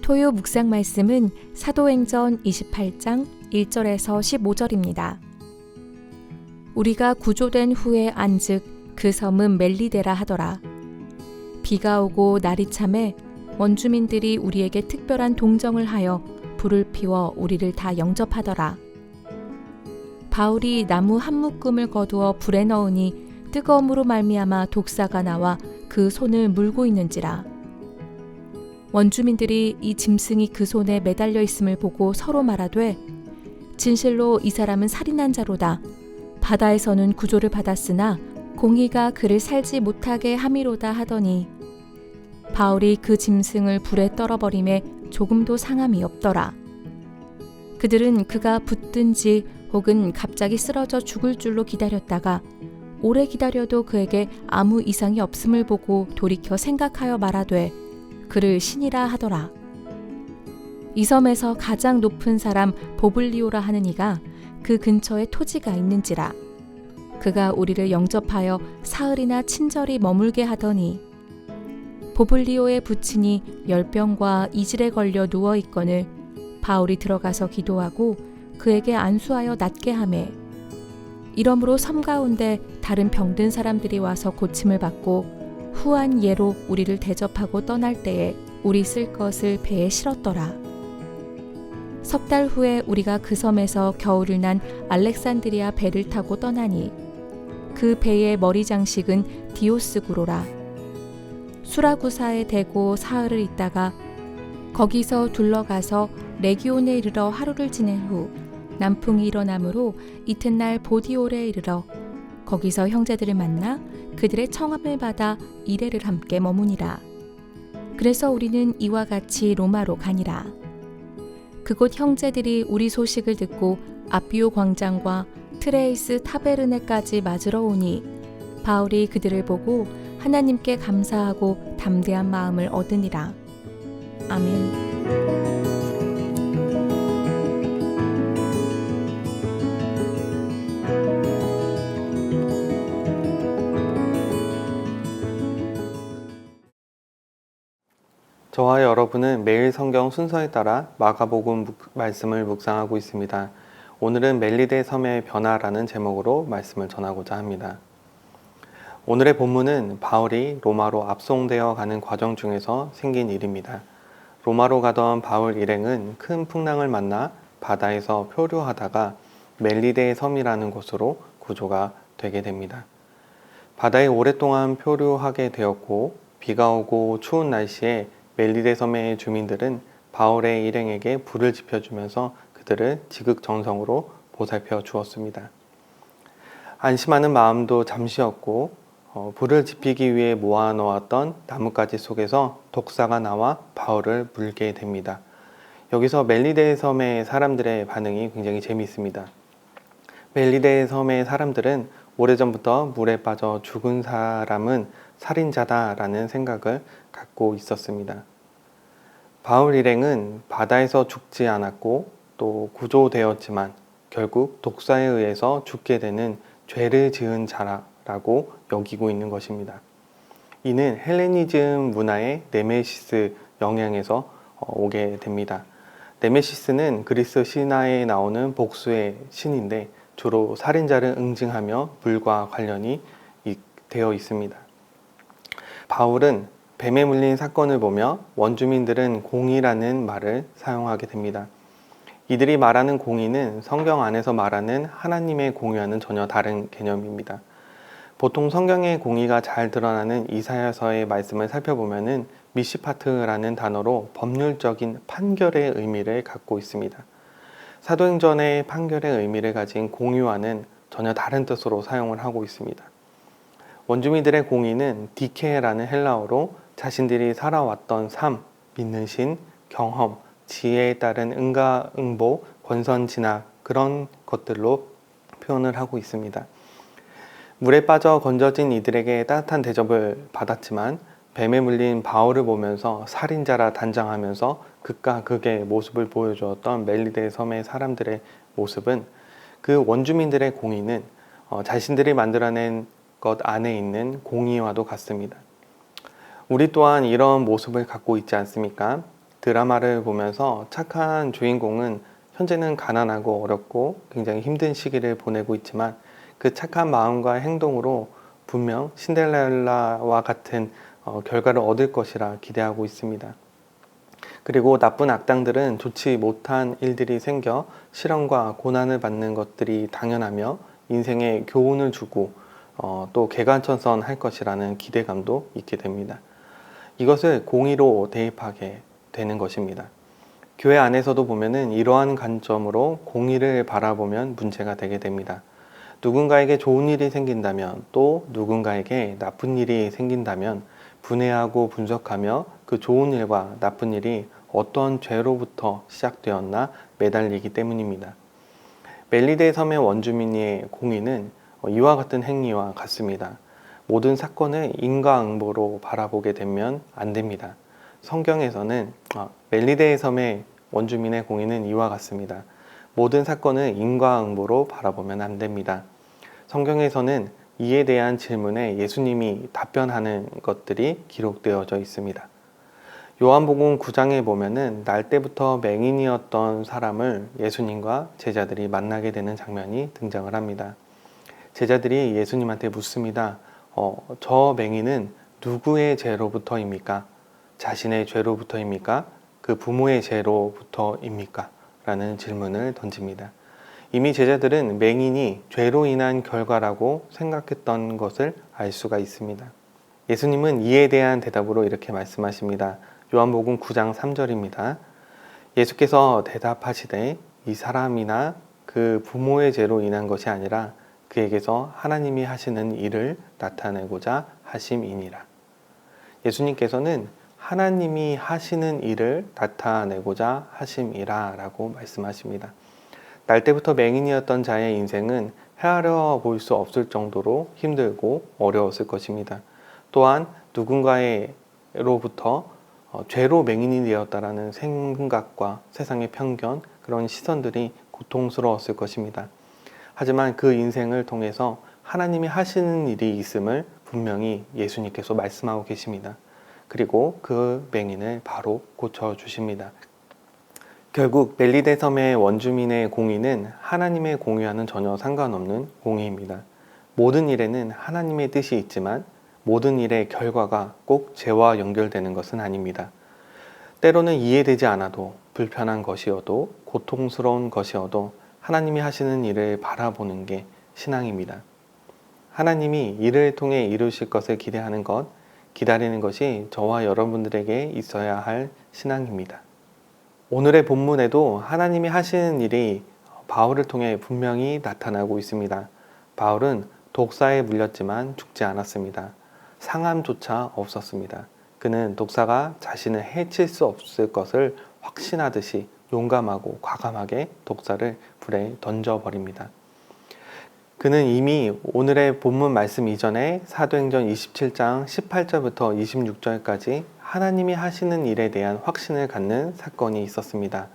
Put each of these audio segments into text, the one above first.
토요 묵상 말씀은 사도행전 28장 1절에서 15절입니다. 우리가 구조된 후에 안즉 그 섬은 멜리데라 하더라. 비가 오고 날이 참에 원주민들이 우리에게 특별한 동정을 하여 불을 피워 우리를 다 영접하더라. 바울이 나무 한 묶음을 거두어 불에 넣으니 뜨거움으로 말미암아 독사가 나와 그 손을 물고 있는지라. 원주민들이 이 짐승이 그 손에 매달려 있음을 보고 서로 말하되 진실로 이 사람은 살인한 자로다. 바다에서는 구조를 받았으나 공의가 그를 살지 못하게 함이로다 하더니 바울이 그 짐승을 불에 떨어버림에 조금도 상함이 없더라. 그들은 그가 붙든지 혹은 갑자기 쓰러져 죽을 줄로 기다렸다가 오래 기다려도 그에게 아무 이상이 없음을 보고 돌이켜 생각하여 말하되 그를 신이라 하더라. 이 섬에서 가장 높은 사람 보블리오라 하는 이가 그 근처에 토지가 있는지라. 그가 우리를 영접하여 사흘이나 친절히 머물게 하더니 보블리오의 부친이 열병과 이질에 걸려 누워 있거늘 바울이 들어가서 기도하고 그에게 안수하여 낫게 하매 이러므로 섬 가운데 다른 병든 사람들이 와서 고침을 받고 후한 예로 우리를 대접하고 떠날 때에 우리 쓸 것을 배에 실었더라. 석 달 후에 우리가 그 섬에서 겨울을 난 알렉산드리아 배를 타고 떠나니 그 배의 머리 장식은 디오스구로라. 수라구사에 대고 사흘을 있다가 거기서 둘러가서 레기온에 이르러 하루를 지낸 후 남풍이 일어나므로 이튿날 보디올에 이르러 거기서 형제들을 만나 그들의 청함을 받아 이레를 함께 머무니라. 그래서 우리는 이와 같이 로마로 가니라. 그곳 형제들이 우리 소식을 듣고 아비오 광장과 트레이스 타베르네까지 맞으러 오니 바울이 그들을 보고 하나님께 감사하고 담대한 마음을 얻으니라. 아멘. 저와 여러분은 매일 성경 순서에 따라 마가복음 말씀을 묵상하고 있습니다. 오늘은 멜리데 섬의 변화라는 제목으로 말씀을 전하고자 합니다. 오늘의 본문은 바울이 로마로 압송되어 가는 과정 중에서 생긴 일입니다. 로마로 가던 바울 일행은 큰 풍랑을 만나 바다에서 표류하다가 멜리데 섬이라는 곳으로 구조가 되게 됩니다. 바다에 오랫동안 표류하게 되었고 비가 오고 추운 날씨에 멜리데 섬의 주민들은 바울의 일행에게 불을 지펴주면서 그들을 지극정성으로 보살펴 주었습니다. 안심하는 마음도 잠시였고 불을 지피기 위해 모아놓았던 나뭇가지 속에서 독사가 나와 바울을 물게 됩니다. 여기서 멜리데 섬의 사람들의 반응이 굉장히 재미있습니다. 멜리데 섬의 사람들은 오래전부터 물에 빠져 죽은 사람은 살인자다라는 생각을 갖고 있었습니다. 바울 일행은 바다에서 죽지 않았고 또 구조되었지만 결국 독사에 의해서 죽게 되는 죄를 지은 자라고 여기고 있는 것입니다. 이는 헬레니즘 문화의 네메시스 영향에서 오게 됩니다. 네메시스는 그리스 신화에 나오는 복수의 신인데 주로 살인자를 응징하며 불과 관련이 되어 있습니다. 바울은 뱀에 물린 사건을 보며 원주민들은 공의라는 말을 사용하게 됩니다. 이들이 말하는 공의는 성경 안에서 말하는 하나님의 공의와는 전혀 다른 개념입니다. 보통 성경의 공의가 잘 드러나는 이사야서의 말씀을 살펴보면 미시파트라는 단어로 법률적인 판결의 의미를 갖고 있습니다. 사도행전의 판결의 의미를 가진 공의와는 전혀 다른 뜻으로 사용을 하고 있습니다. 원주민들의 공의는 디케라는 헬라어로 자신들이 살아왔던 삶, 믿는 신, 경험, 지혜에 따른 응가응보, 권선진악 그런 것들로 표현을 하고 있습니다. 물에 빠져 건져진 이들에게 따뜻한 대접을 받았지만 뱀에 물린 바울을 보면서 살인자라 단정하면서 극과 극의 모습을 보여주었던 멜리데 섬의 사람들의 모습은 그 원주민들의 공의는 자신들이 만들어낸 것 안에 있는 공의와도 같습니다. 우리 또한 이런 모습을 갖고 있지 않습니까? 드라마를 보면서 착한 주인공은 현재는 가난하고 어렵고 굉장히 힘든 시기를 보내고 있지만 그 착한 마음과 행동으로 분명 신데렐라와 같은 결과를 얻을 것이라 기대하고 있습니다. 그리고 나쁜 악당들은 좋지 못한 일들이 생겨 시련과 고난을 받는 것들이 당연하며 인생에 교훈을 주고 또 개관천선할 것이라는 기대감도 있게 됩니다. 이것을 공의로 대입하게 되는 것입니다. 교회 안에서도 보면은 이러한 관점으로 공의를 바라보면 문제가 되게 됩니다. 누군가에게 좋은 일이 생긴다면 또 누군가에게 나쁜 일이 생긴다면 분해하고 분석하며 그 좋은 일과 나쁜 일이 어떤 죄로부터 시작되었나 매달리기 때문입니다. 멜리데 섬의 원주민의 공의는 이와 같은 행위와 같습니다. 모든 사건을 인과응보로 바라보게 되면 안 됩니다. 성경에서는 멜리데 섬의 원주민의 공의는 이와 같습니다. 모든 사건을 인과응보로 바라보면 안 됩니다. 성경에서는 이에 대한 질문에 예수님이 답변하는 것들이 기록되어져 있습니다. 요한복음 9장에 보면은 날 때부터 맹인이었던 사람을 예수님과 제자들이 만나게 되는 장면이 등장을 합니다. 제자들이 예수님한테 묻습니다. 저 맹인은 누구의 죄로부터입니까? 자신의 죄로부터입니까? 그 부모의 죄로부터입니까? 라는 질문을 던집니다. 이미 제자들은 맹인이 죄로 인한 결과라고 생각했던 것을 알 수가 있습니다. 예수님은 이에 대한 대답으로 이렇게 말씀하십니다. 요한복음 9장 3절입니다. 예수께서 대답하시되 이 사람이나 그 부모의 죄로 인한 것이 아니라 그에게서 하나님이 하시는 일을 나타내고자 하심이니라. 예수님께서는 하나님이 하시는 일을 나타내고자 하심이라 라고 말씀하십니다. 날 때부터 맹인이었던 자의 인생은 헤아려 볼 수 없을 정도로 힘들고 어려웠을 것입니다. 또한 누군가로부터 죄로 맹인이 되었다라는 생각과 세상의 편견, 그런 시선들이 고통스러웠을 것입니다. 하지만 그 인생을 통해서 하나님이 하시는 일이 있음을 분명히 예수님께서 말씀하고 계십니다. 그리고 그 맹인을 바로 고쳐주십니다. 결국 멜리데 섬의 원주민의 공의는 하나님의 공의와는 전혀 상관없는 공의입니다. 모든 일에는 하나님의 뜻이 있지만 모든 일의 결과가 꼭 죄와 연결되는 것은 아닙니다. 때로는 이해되지 않아도 불편한 것이어도 고통스러운 것이어도 하나님이 하시는 일을 바라보는 게 신앙입니다. 하나님이 일을 통해 이루실 것을 기대하는 것, 기다리는 것이 저와 여러분들에게 있어야 할 신앙입니다. 오늘의 본문에도 하나님이 하시는 일이 바울을 통해 분명히 나타나고 있습니다. 바울은 독사에 물렸지만 죽지 않았습니다. 상함조차 없었습니다. 그는 독사가 자신을 해칠 수 없을 것을 확신하듯이 용감하고 과감하게 독사를 불에 던져버립니다. 그는 이미 오늘의 본문 말씀 이전에 사도행전 27장 18절부터 26절까지 하나님이 하시는 일에 대한 확신을 갖는 사건이 있었습니다.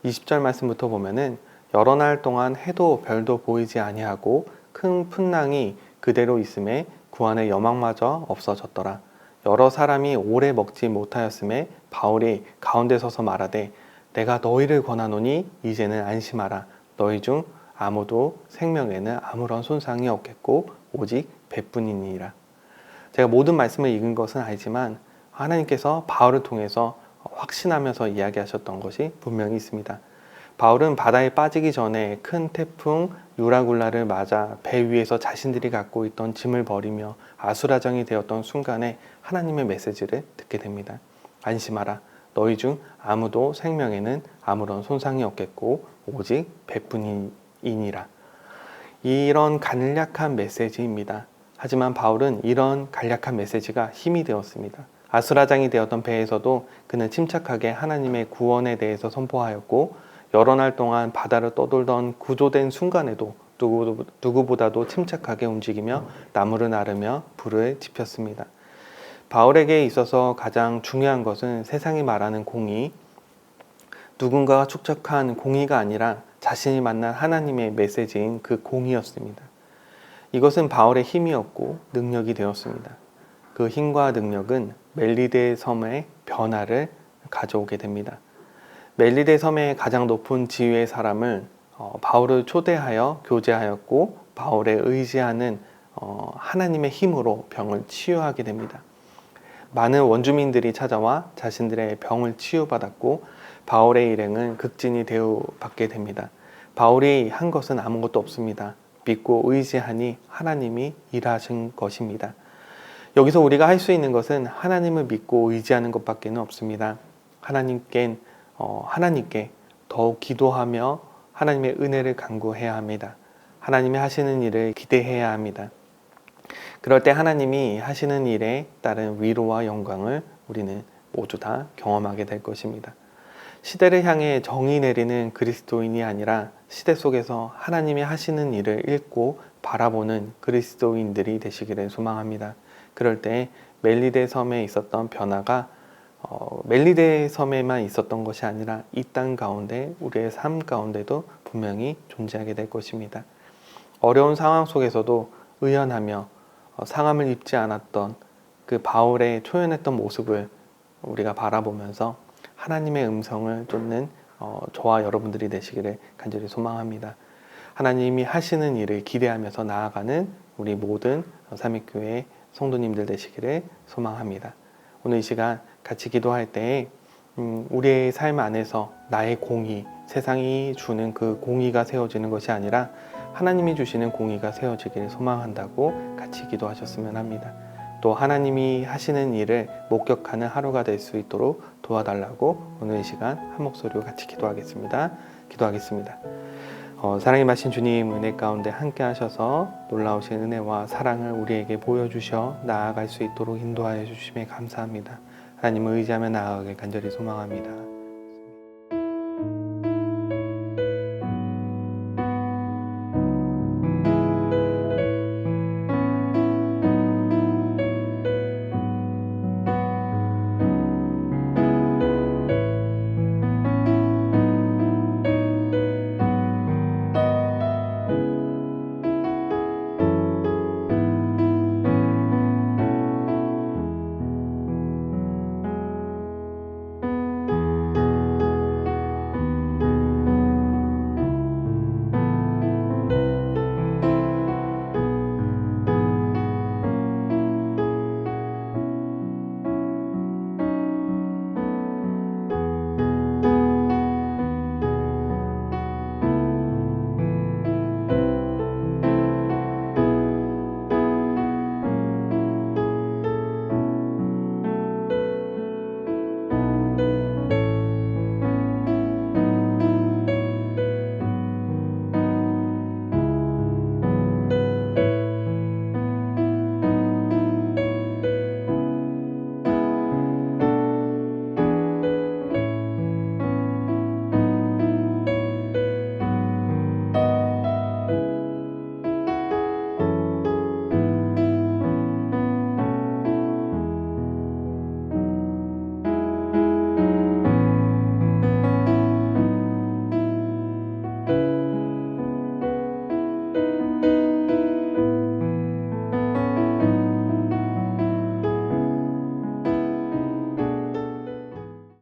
20절 말씀부터 보면은 여러 날 동안 해도 별도 보이지 아니하고 큰 풍랑이 그대로 있음에 구한의 여망마저 없어졌더라. 여러 사람이 오래 먹지 못하였음에 바울이 가운데 서서 말하되 내가 너희를 권하노니 이제는 안심하라. 너희 중 아무도 생명에는 아무런 손상이 없겠고 오직 배뿐이니라. 제가 모든 말씀을 읽은 것은 아니지만 하나님께서 바울을 통해서 확신하면서 이야기하셨던 것이 분명히 있습니다. 바울은 바다에 빠지기 전에 큰 태풍 유라굴라를 맞아 배 위에서 자신들이 갖고 있던 짐을 버리며 아수라장이 되었던 순간에 하나님의 메시지를 듣게 됩니다. 안심하라. 너희 중 아무도 생명에는 아무런 손상이 없겠고 오직 배뿐이니라. 이런 간략한 메시지입니다. 하지만 바울은 이런 간략한 메시지가 힘이 되었습니다. 아수라장이 되었던 배에서도 그는 침착하게 하나님의 구원에 대해서 선포하였고 여러 날 동안 바다를 떠돌던 구조된 순간에도 누구보다도 침착하게 움직이며 나무를 나르며 불을 지폈습니다. 바울에게 있어서 가장 중요한 것은 세상이 말하는 공의, 누군가가 축적한 공의가 아니라 자신이 만난 하나님의 메시지인 그 공의였습니다. 이것은 바울의 힘이었고 능력이 되었습니다. 그 힘과 능력은 멜리데 섬의 변화를 가져오게 됩니다. 멜리데 섬의 가장 높은 지위의 사람을 바울을 초대하여 교제하였고 바울에 의지하는 하나님의 힘으로 병을 치유하게 됩니다. 많은 원주민들이 찾아와 자신들의 병을 치유받았고 바울의 일행은 극진히 대우받게 됩니다. 바울이 한 것은 아무것도 없습니다. 믿고 의지하니 하나님이 일하신 것입니다. 여기서 우리가 할 수 있는 것은 하나님을 믿고 의지하는 것밖에 없습니다. 하나님께 더욱 기도하며 하나님의 은혜를 간구해야 합니다. 하나님이 하시는 일을 기대해야 합니다. 그럴 때 하나님이 하시는 일에 따른 위로와 영광을 우리는 모두 다 경험하게 될 것입니다. 시대를 향해 정의 내리는 그리스도인이 아니라 시대 속에서 하나님이 하시는 일을 읽고 바라보는 그리스도인들이 되시기를 소망합니다. 그럴 때 멜리데 섬에 있었던 변화가 멜리데 섬에만 있었던 것이 아니라 이 땅 가운데 우리의 삶 가운데도 분명히 존재하게 될 것입니다. 어려운 상황 속에서도 의연하며 상함을 입지 않았던 그 바울의 초연했던 모습을 우리가 바라보면서 하나님의 음성을 쫓는 저와 여러분들이 되시기를 간절히 소망합니다. 하나님이 하시는 일을 기대하면서 나아가는 우리 모든 삼위교회 성도님들 되시기를 소망합니다. 오늘 이 시간 같이 기도할 때에 우리의 삶 안에서 나의 공의, 세상이 주는 그 공의가 세워지는 것이 아니라 하나님이 주시는 공의가 세워지기를 소망한다고 같이 기도하셨으면 합니다. 또 하나님이 하시는 일을 목격하는 하루가 될 수 있도록 도와달라고 오늘 이 시간 한 목소리로 같이 기도하겠습니다. 사랑의 마신 주님 은혜 가운데 함께 하셔서 놀라우신 은혜와 사랑을 우리에게 보여주셔 나아갈 수 있도록 인도하여 주심에 감사합니다. 하나님을 의지하며 나아가길 간절히 소망합니다.